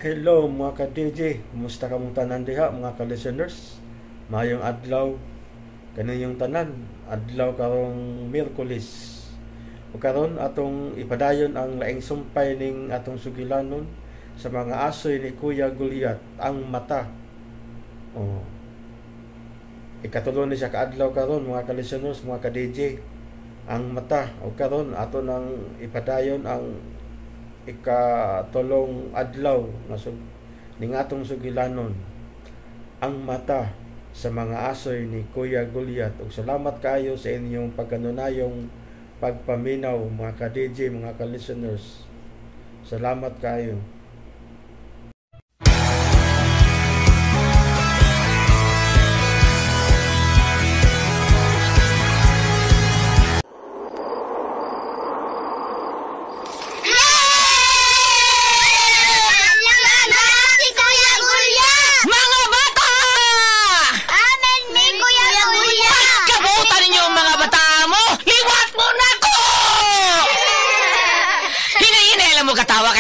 Hello mga ka-DJ, kumusta ka mong tanan diha mga ka-listeners? Mayong adlaw kaniyong tanan, adlaw karong Miyerkules. O karon atong ipadayon ang laing sumpay ning atong sugilanon sa mga asoy ni Kuya Gulyat, ang mata. Ikatulo ni siya kaadlaw karon mga ka-listeners, mga ka-DJ, ang mata. O karon ato nang ipadayon ang ikatulong adlaw ning atong sugilanon, ang mata sa mga asoy ni Kuya Gulyat. Ug salamat kayo sa inyong pagkanunayong pagpaminaw mga ka-DJ, mga ka-listeners. Salamat kayo.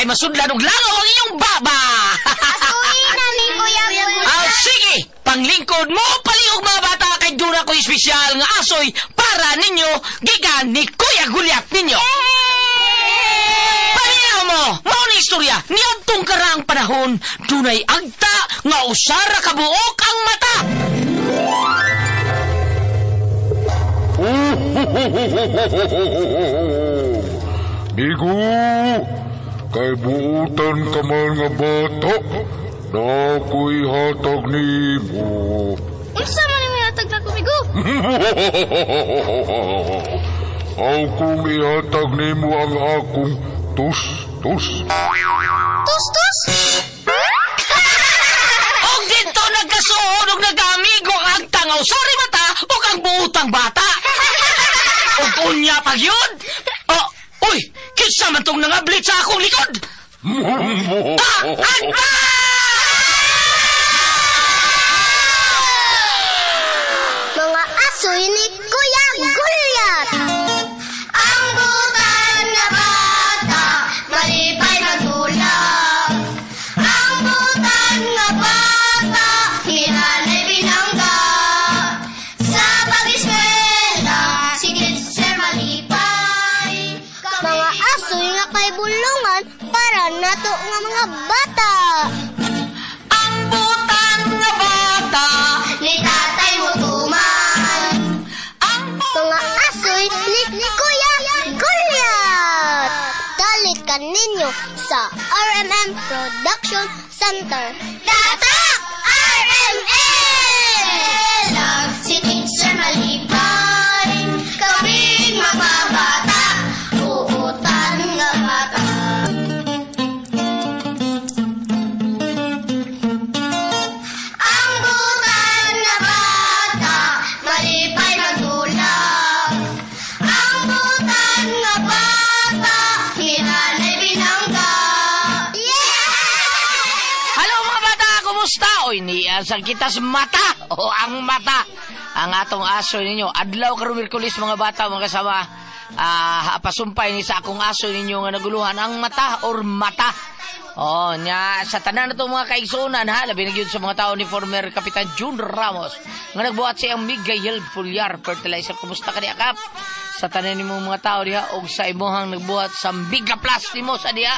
Masudlan og langaw ang inyong baba. Asuhin na ni Kuya Gulyat. Sige, panglingkod mo palihog mga bata, kay dura ko espesyal nga asoy para ninyo gikan ni Kuya Gulyat ninyo. Paminaw mo, mao ni istorya niadtong karang panahon, dunay agta nga usara ka buok ang mata. Bigo, kay buutan ka man nga bata, na ako'y hatag ni mo. Unsa man ni hatag na kumigo? Akong ihatag ni mo ang akong tus-tus. Tus-tus? Og dito nagkasuhod og nag-amigo ang agta nga usari mata o ang buutang bata. Og unya pag yun. Uy, kinsa man tong nangablit sa akong likod? Mga asoy ni Kuya Gulyat. Ang butan nga bata, malipay magdulag. Ang butan nga bata, hinanay binangga. Sa pag-eskwela, si Teacher malipay. Mga asoy nga kay bulungan para nato nga mga bata. Ang butan nga bata, Ni tatay mo tuman. Mga asoy ni Kuya Gulyat. Dalit ka ninyo sa RMM Production Center. Tatak! RMM! Lang si Teacher malipay. Kaming mga bata, uutan nga bata. Ang butan nga bata, malipay magdulag. Ang butan nga bata, hinanay binangga. Hello mga bata, kumusta? Oy, niasang kita sa mata. Ang mata. Ang atong aso ninyo. Adlaw karong Miyerkules mga bata, mga kasama. Pasumpay ni sa akong aso ninyo nga naguluhan. Ang mata or mata. Nya sa tanan na itong mga kaigsunan ha, labi na yun sa mga tao ni former Kapitan Jun Ramos nga nagbuhat siyang Miguel Foliar Fertilizer. Kumusta ka diha, Kap? Sa tanan ni mga tao diha, og sa imuhang nagbuhat sa Biga Plus ni mo sa diha,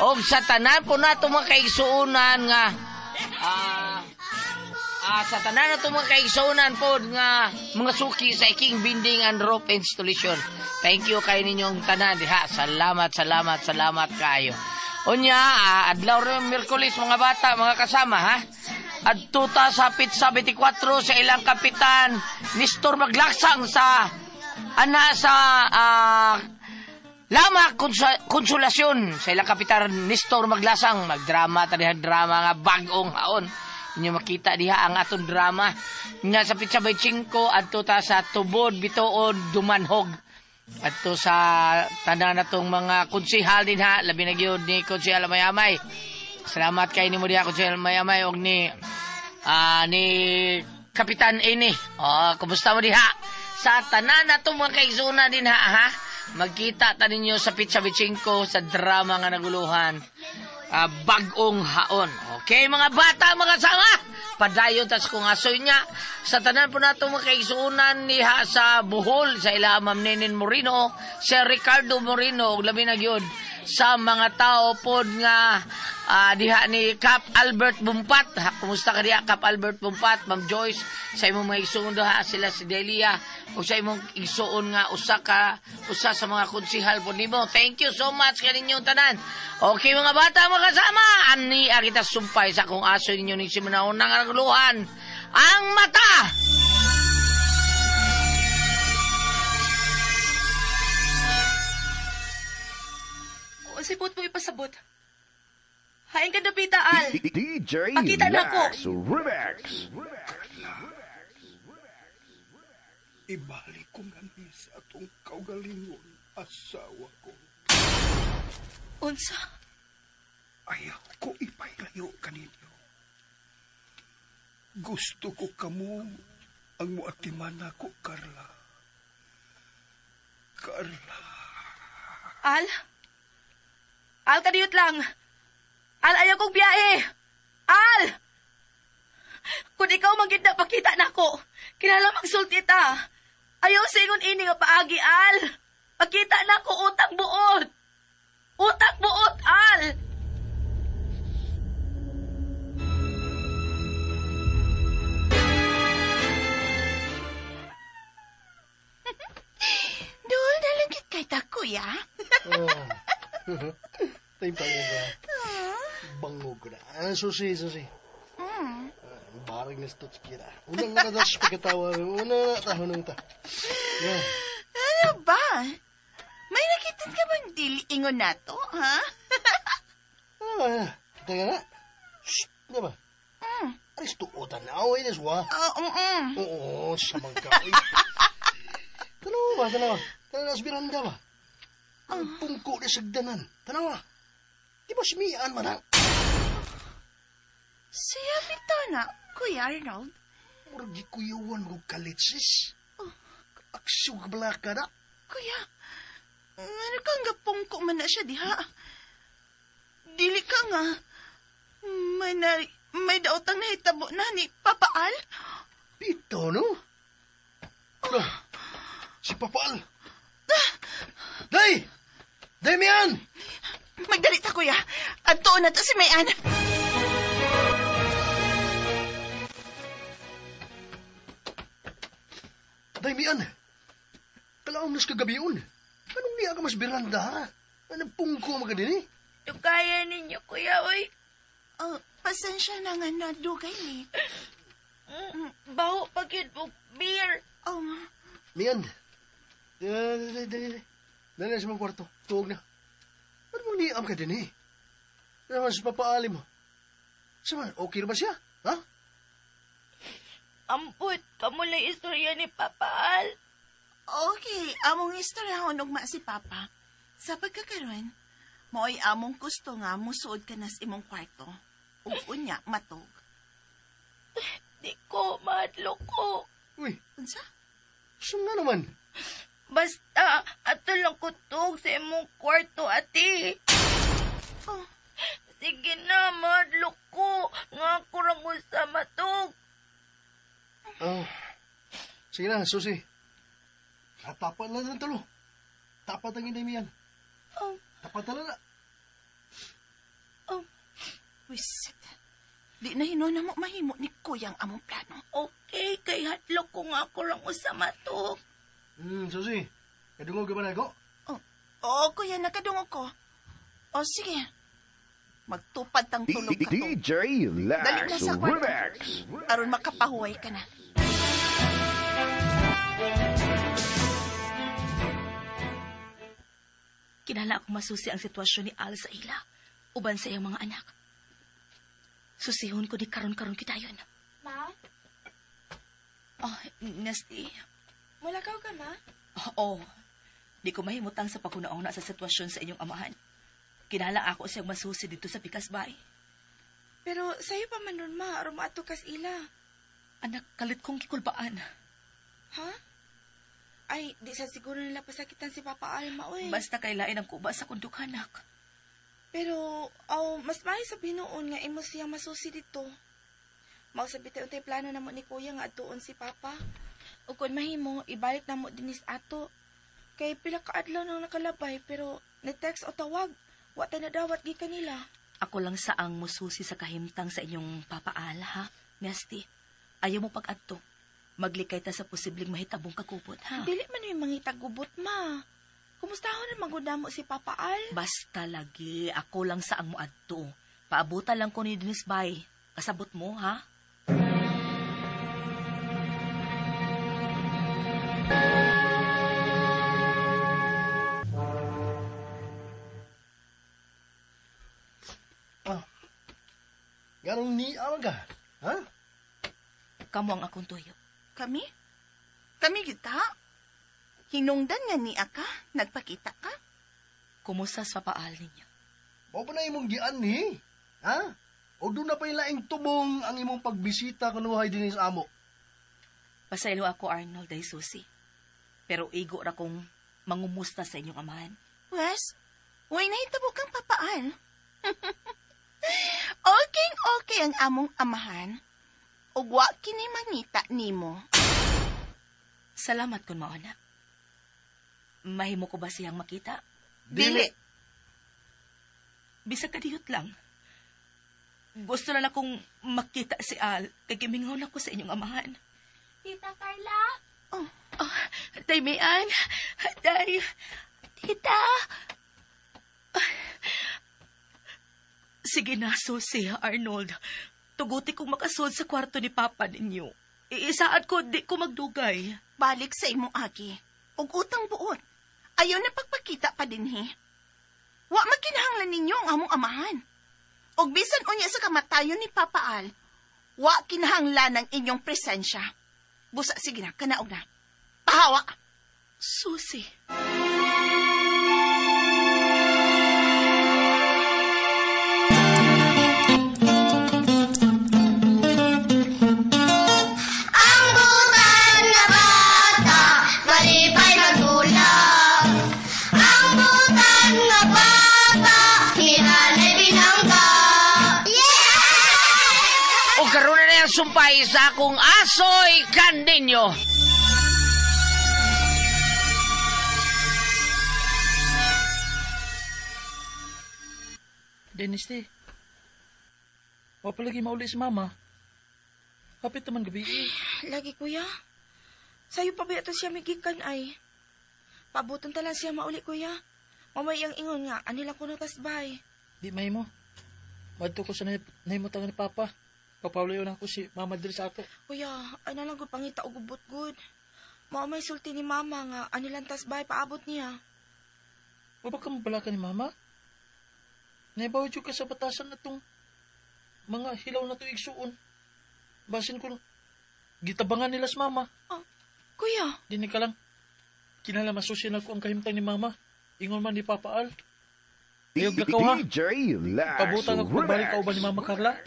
og sa tanan po na itong mga kaigsunan nga sa tanan na itong mga kaigsunan po nga mga suki sa King Binding and Rope Installation. Thank you kayo ninyong tanan diha. Salamat kayo. Unya, adlaw rin Miyerkules mga bata, mga kasama ha. Adtuta sa Pizza 24 sa ilang kapitan Nestor Maglaksang sa Lama Konsolasyon sa ilang kapitan Nestor Maglasang. Magdrama tadihan drama nga bagong haon. Inyo makita diha ang aton drama nga sa Pizza 25 adtuta sa Tubod Bituon Dumanhog. Adto sa tanan natong mga konsehal din ha, labi na gyud ni Konsehal Mayamay. Salamat kay nimo diha Konsehal Mayamay og ni Kapitan Ini. Kumusta mo diha? Sa tanan natong mga kaigsunan din ha. Magkita ta ninyo sa Pizza Bichinko sa drama nga naguluhan. Bagong haon. Okay, mga bata, mga sama. Padayon tas kung asoy niya. Sa tanan po nato makaigsuunan niha sa Bohol, sa ila Ma'am Nenen Moreno, si Ricardo Moreno, labi na gyud sa mga tao pod nga diha ni Cap Albert Bumpat. Kumusta ka diha, Cap Albert Bumpat, Ma'am Joyce, sa imong mga igsuon diha sila si Delia, o sa imong igsuon nga usa sa mga konsihal po nimo. Thank you so much kaninyong tanan. Okay, mga bata, mga kasama, ani kita sumpay sa kung aso ninyo ni simanahon ng naguluhan, ang mata. O, sipot mo ipasabot. Hain ka dapita, Al. DJ Pakita na ko. Lax Remix. Ibalik ko nga ni sa atong kaugalingon asawa ko. Unsa? Ayaw ko ipailayo kaninyo. Gusto ko kamo ang muatiman ako, Carla. Carla. Al? Al, kadiyot lang. Al, ayaw kong biyahe. Al! Kung ikaw magid na pakita na ko, kinala magsulti ta. Ayaw singon ini nga paagi, Al. Pakita na ko utang buot. Utang buot, Al. Doon na lang kit kay ta, kuya. Tay bango ba? Bango ko na. Susi. Barang na stots kira. Unang naradas pagkatawa. Una taho nung ta. Ano ba? May nakitan ka bang dili ingon nato, ha? Teka na. Shh. Ano ba? Aris tuotan na. Away na suwa. Oo, sabang ka. Tanawa ba? Tanawa sa biranda ba? Ang pungko na sagdanan. Tanawa. Di ba simian man ang? Siya bitana, Kuya Arnold. Murag gikuyuan mo kalitsis. Aksyo ka na. Kuya, ano kang gapungko man na siya diha? Dili ka nga. May daotang nahitabo na ni Papa Al. Pito, no? Ano? Si Papa Al. Day! Damian! Magdali ta, kuya. Adto na to si Mayan. Damian! Kalaong nas kagabiyon. Anong niya ka mas biranda, ha? Anong pungko mga din, eh? Kaya ninyo, kuya, oy. Pasensya na nga na dugay ni. Baho pagid og beer. Mian. Dali. Dali sa mga kwarto. Tuwag na. Ano mong liam ka din, eh? Ano naman sa papaalim mo? Sama, okay na ba siya? Ha? Amput, kamulay istorya ni Papa Al. Okay, among istorya ugma si Papa. Sa pagkakaroon, mo'y among gusto nga musuod ka na sa imong kwarto. Ug unya, matog. Di ko, madlo ko. Uy, Unsa? saan na naman? Basta, ato lang kutog sa imong kwarto, ate. Sige na, madlo ko. Nga ako lang sa matog. Sige na, Susi. Tapan na ng talo. Tapat ang inday miyan. Tapat na. Wisit. Di na hino na mo mahimo ni Kuyang among plano. Okay, kay hadlok ko nga ako lang sa matog. Susi. Kadungog ka ba na ako? Oo, kuya, nakadungog ko. O, sige. Magtupad tang tulog ka to. DJ Dali na Lax sa kwarto. Remix. Aron makapahuway ka na. Kinala akong masusi ang sitwasyon ni Al sa ila, uban sa iyang mga anak. Susihon ko di karon-karon kita yun. Ma? Oh, Nasty. Mulakaw ka, ma? Oo. Di ko mahimutang sa pagkunaong na sa sitwasyon sa inyong amahan. Kinala ako siyang masusi dito sa Pikasbay. Pero sa'yo pa man ron, ma. Aron maato kas ila. Anak, kalit kong kikulbaan. Ha? Ay, di sa siguro nila pasakitan si Papa Alma, oy. Basta kailain ang kuba sa kundukanak. Pero, mas maayo sa binuon nga imo siya masusi dito. Mausabit tayo plano na mo ni Kuya nga atuon si Papa. O kung mahimo, ibalik na mo dinis ato. Kay pila ka adlaw nang nakalabay, pero na-text o tawag, wa tayo nadawat gi kanila. Ako lang saang mususi sa kahimtang sa inyong papaal, ha? Nesty, ayaw mo pag-adto. Maglikay ta sa posibleng mahitabong kakubot, ha? Dili man yung mangita gubot, ma. Kumusta ho na magunda mo si Papa Al? Basta lagi, ako lang saang mo adto. Paabutan lang ko ni Denise Bay. Kasabot mo, ha? Ganong niaman ka, ha? Kamu ang akong tuyo. Kami? Kami kita? Hinungdan nga ni Aka? Nagpakita ka? Kumusta sa papaal ninyo? Mao pa na imong gian ni, ha? O doon na pa yung laing tubong ang imong pagbisita kanuhay din sa amo. Pasaylo ako, Arnold, ay susi. Pero igo ra kong mangumusta sa inyong amahan. Wes, way nahitabo kang papaan. Okay ang among amahan. Ug wa kini mangita nimo. Salamat kun mao na. Mahimo ko ba siyang makita? Dili. Bisa kadiyot lang. Gusto na akong makita si Al. Kay gimingaw na ko sa inyong amahan. Tita Carla? Day Mayan. Day. Tita. Sige na, Susi, Arnold. Tuguti kong makasod sa kwarto ni Papa ninyo. Iisaad ko, di ko magdugay. Balik sa imong agi. Ug utang buot. Ayaw na pagpakita pa din he. Wa magkinahanglan ninyo ang among amahan. Og bisan unya sa kamatayon ni Papa Al, wa kinahanglan ang inyong presensya. Busa, sige na, kanaog na. Pahawa! Susi. Sumpay sa akong asoy kandinyo. Dennis, wapalagi mauli si Mama. Hapit naman gabi eh. Lagi, Kuya. Sa'yo pa ba ito siya migikan ay? Pabuton talang siya mauli, Kuya. Mamay ang ingon nga, anilang ko natasbay. Di may mo. Madto ko sa nahimutangan ni Papa. Papawlayo na ako si Mama diri sa ato. Kuya, ay nalang ko pangita o gubot-gud. May sulti ni Mama nga, anilang tasbay paabot niya. O baka mabalaka ni Mama? Naibawid yung ka sa batasan na itong mga hilaw na ito igsuon. Basin ko, gitabangan nila sa Mama. Kuya. Dinig ka lang. Kinala masusin ako ang kahimtang ni Mama. Ingon man ni Papa Al. Iyog na ka ha. Pabutang ako pagbalik ka ba ni Mama Carla?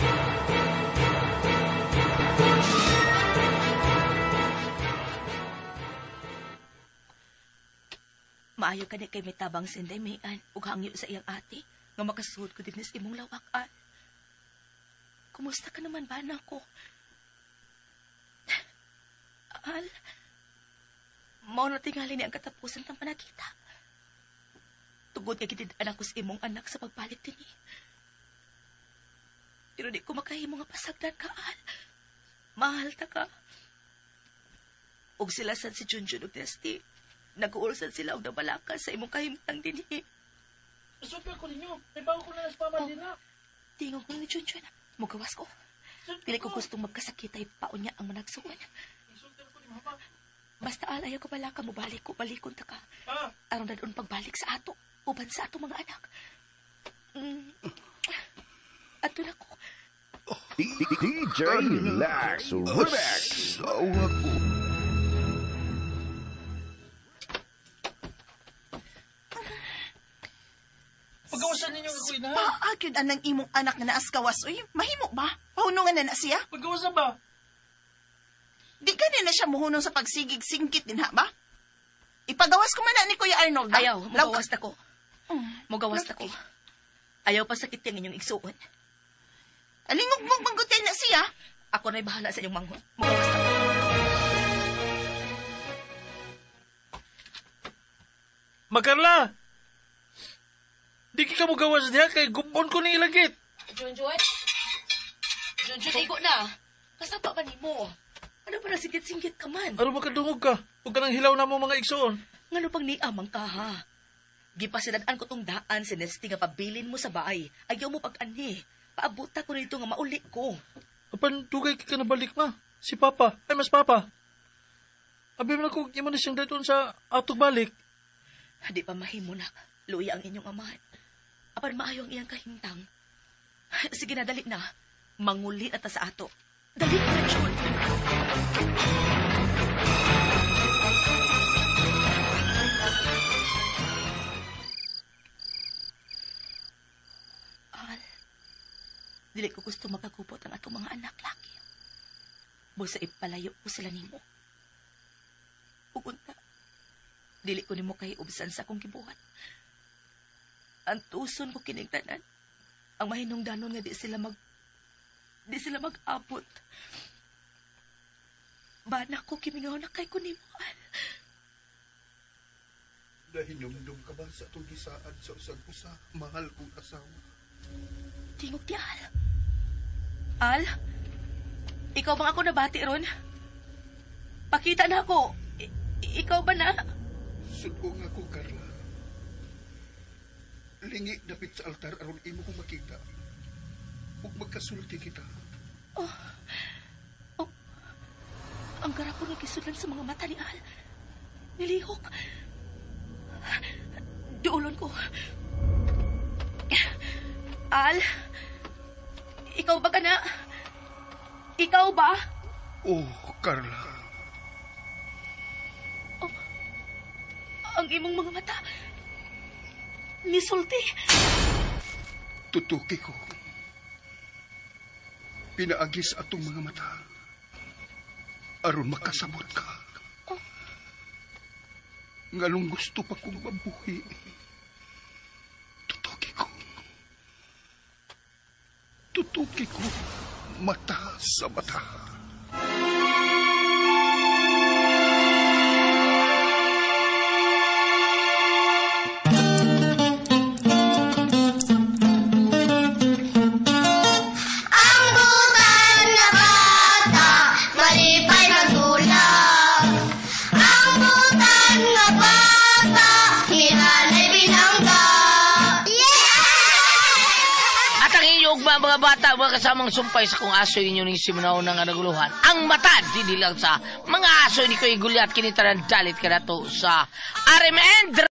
Maayo ka na kay may tabang sinday mayan ug hangyo sa iyang ate nga makasuod ko din sa imong lawakan. Kumusta ka naman ba, nako? Al, mao na tingali ni ang katapusan ng panakita. Tugod kay kitidaan ako sa imong anak sa pagbalik din eh. Pero di ko makahimo nga pasagdan ka, Al. Mahal ta ka. Og sila sad si Junjun ug Nesty. Nag-uulsan sila og nabalaka sa imong kahimtang din eh. Super ko ninyo. May bago ko na sa Pama din na. Tingog ko ni Junjun. Mugawas ko. Pili ko gustong magkasakitay paon niya ang managsuon. Basta Al, ayaw ko balaka mo balik ko. Balikon ta ka. Aron na doon pagbalik sa ato. Uban sa ato mga anak. Ato na ko. DJ Lax Remix. Pagawasan ninyo ako ina. Paagid anang imong anak nga naaskawas. Uy, mahimo ba? Pahunungan na siya? Pagawasan ba? Di ka na siya muhunong sa pagsigig-singkit din ha ba? Ipagawas ko man na ni Kuya Arnold. Ayaw, mugawas na ko. Mugawas na ko. Ayaw pa sakit yung inyong igsuon. Alingog mong manggutay na siya. Ako na'y bahala sa inyong manghon. Mugawas na ko. Makarla! Di ka mugawas diya kay gubon ko ni ilagit. Junjun, igo na. Kasapa pa ni mo. Ano pa na singgit-singgit ka man? Ano makadungog ka? Huwag ka nang hilaw na mo mga igsoon. Ngano pang niamang ka ha? Gipasidadaan ko tong daan si Nesty nga pabilin mo sa bahay. Ayaw mo pag-ani. Paabuta ko nito nga mauli ko. Apan, dugay ka na balik ma. Si Papa. Ay, mas Papa. Abi mo na kung iman na siyang dayton sa atog balik. Di pa mahimo na. Luya ang inyong amahan. Apan maayo ang iyang kahintang. Sige na, dali na. Manguli at sa ato. Dali na, Jun. Al, dili ko gusto magkakupot ang atong mga anak laki. Busa ipalayo ko sila nimo. Ugunta, dili ko nimo kay ubsan sa akong gibuhat. Ang tuson ko kinigtanan. Ang mahinungdanon nga di sila mag-abot. Bana ko kimingaw na kay kunimoan. Nahinumdum ka ba sa itong gisaan sa usag-usa, mahal kong asawa? Tingog ti Al. Al, ikaw bang ako nabati ron? Pakita na ako. Ikaw ba na? Sunog ako, Carla. Lingi dapit sa altar aron imo kong makita. Ug magkasulti kita. Oh. Ang gara ko nagisulan sa mga mata ni Al. Nilihok. Duulon ko. Al, ikaw ba ka na? Ikaw ba? Oh, Carla. Oh, ang imong mga mata. Nisulti. Tutuki ko. Pinaagis atong mga mata. Aron makasabot ka. Oh. Nganong gusto pa kong mabuhi. Tutuki ko. Tutuki ko. Mata sa mata. Mga bata, mga kasamang sumpay sa kung aso inyo ni simunaw ng naguluhan. Ang mata, di lang sa mga aso ni Kuya Gulyat, kinitaran dalit ka na to sa RMN